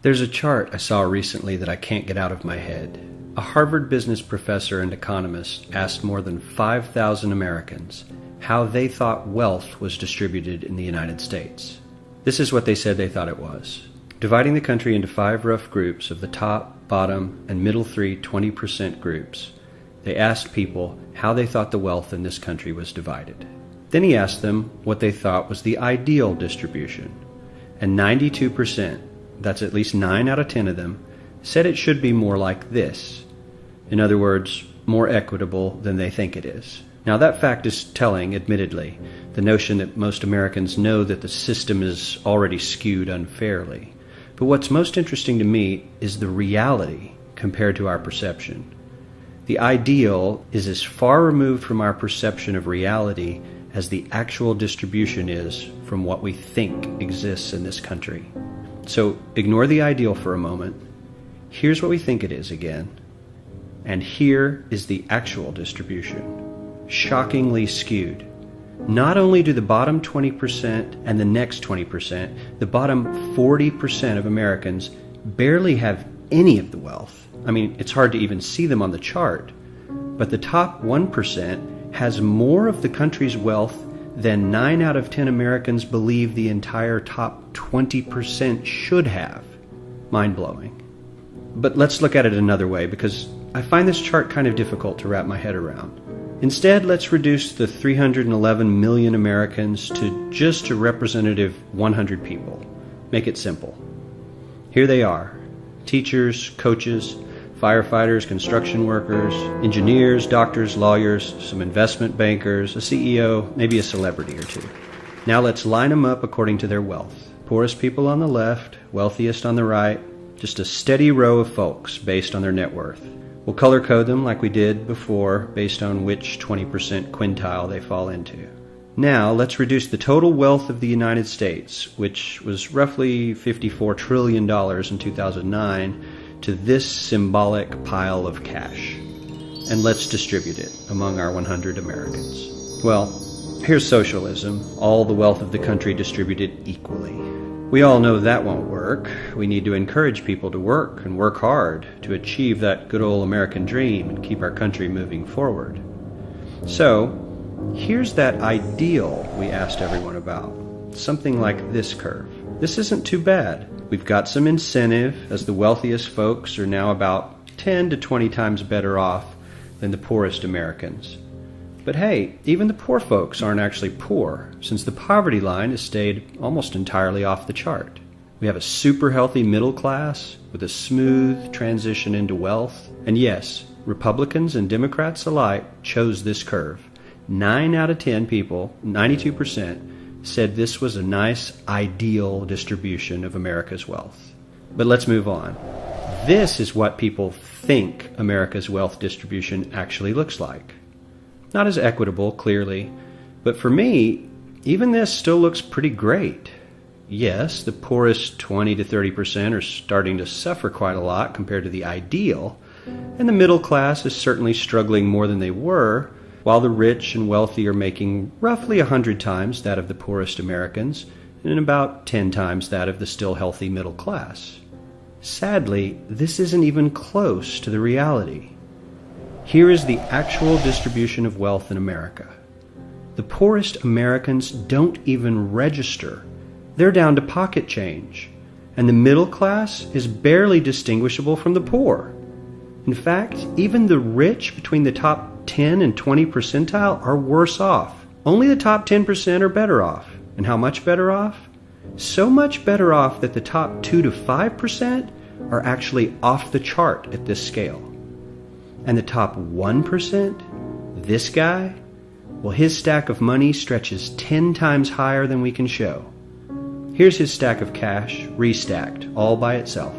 There's a chart I saw recently that I can't get out of my head. A Harvard business professor and economist asked more than 5,000 Americans how they thought wealth was distributed in the United States. This is what they said they thought it was. Dividing the country into 5 rough groups of the top, bottom, and middle 3 20% groups, they asked people how they thought the wealth in this country was divided. Then he asked them what they thought was the ideal distribution, and 92%, that's at least 9 out of 10 of them, said it should be more like this. In other words, more equitable than they think it is. Now that fact is telling, admittedly, the notion that most Americans know that the system is already skewed unfairly. But what's most interesting to me is the reality compared to our perception. The ideal is as far removed from our perception of reality as the actual distribution is from what we think exists in this country. So ignore the ideal for a moment. Here's what we think it is again. And here is the actual distribution. Shockingly skewed. Not only do the bottom 20% and the next 20%, the bottom 40% of Americans barely have any of the wealth. I mean, it's hard to even see them on the chart. But the top 1% has more of the country's wealth than 9 out of 10 Americans believe the entire top 20% should have. Mind-blowing. But let's look at it another way, because I find this chart kind of difficult to wrap my head around. Instead, let's reduce the 311 million Americans to just a representative 100 people. Make it simple. Here they are: teachers, coaches, firefighters, construction workers, engineers, doctors, lawyers, some investment bankers, a CEO, maybe a celebrity or two. Now let's line them up according to their wealth. Poorest people on the left, wealthiest on the right, just a steady row of folks based on their net worth. We'll color code them like we did before based on which 20% quintile they fall into. Now let's reduce the total wealth of the United States, which was roughly $54 trillion in 2009, to this symbolic pile of cash. And let's distribute it among our 100 Americans. Well, here's socialism, all the wealth of the country distributed equally. We all know that won't work. We need to encourage people to work and work hard to achieve that good old American dream and keep our country moving forward. So, here's that ideal we asked everyone about. Something like this curve. This isn't too bad. We've got some incentive, as the wealthiest folks are now about 10 to 20 times better off than the poorest Americans. But hey, even the poor folks aren't actually poor, since the poverty line has stayed almost entirely off the chart. We have a super healthy middle class with a smooth transition into wealth. And yes, Republicans and Democrats alike chose this curve. 9 out of 10 people, 92%, said this was a nice, ideal distribution of America's wealth. But let's move on. This is what people think America's wealth distribution actually looks like. Not as equitable, clearly, but for me, even this still looks pretty great. Yes, the poorest 20 to 30% are starting to suffer quite a lot compared to the ideal, and the middle class is certainly struggling more than they were, while the rich and wealthy are making roughly 100 times that of the poorest Americans and about 10 times that of the still healthy middle class. Sadly, this isn't even close to the reality. Here is the actual distribution of wealth in America. The poorest Americans don't even register. They're down to pocket change, and the middle class is barely distinguishable from the poor. In fact, even the rich between the top 10 and 20 percentile are worse off. Only the top 10% are better off. And how much better off? So much better off that the top 2 to 5% are actually off the chart at this scale. And the top 1%, this guy, well, his stack of money stretches 10 times higher than we can show. Here's his stack of cash, restacked, all by itself.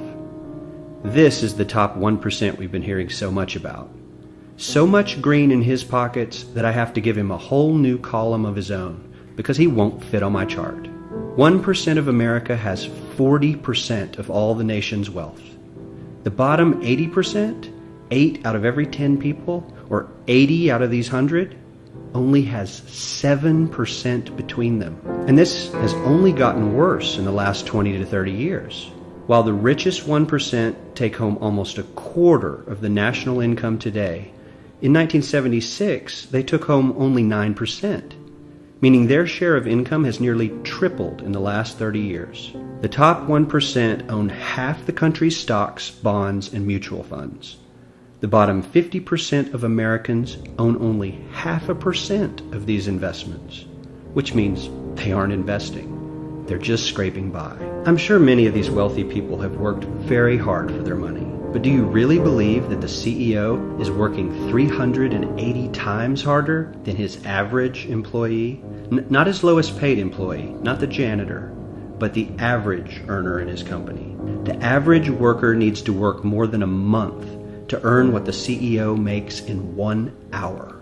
This is the top 1% we've been hearing so much about. So much green in his pockets that I have to give him a whole new column of his own, because he won't fit on my chart. 1% of America has 40% of all the nation's wealth. The bottom 80%, 8 out of every 10 people, or 80 out of these 100, only has 7% between them. And this has only gotten worse in the last 20 to 30 years. While the richest 1% take home almost a quarter of the national income today, in 1976 they took home only 9%, meaning their share of income has nearly tripled in the last 30 years. The top 1% own half the country's stocks, bonds, and mutual funds. The bottom 50% of Americans own only 0.5% of these investments, which means they aren't investing. They're just scraping by. I'm sure many of these wealthy people have worked very hard for their money. But do you really believe that the CEO is working 380 times harder than his average employee? Not his lowest paid employee, not the janitor, but the average earner in his company. The average worker needs to work more than a month to earn what the CEO makes in 1 hour.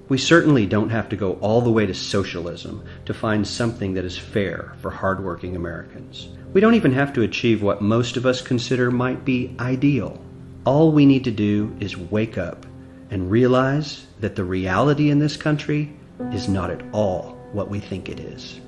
We certainly don't have to go all the way to socialism to find something that is fair for hardworking Americans. We don't even have to achieve what most of us consider might be ideal. All we need to do is wake up and realize that the reality in this country is not at all what we think it is.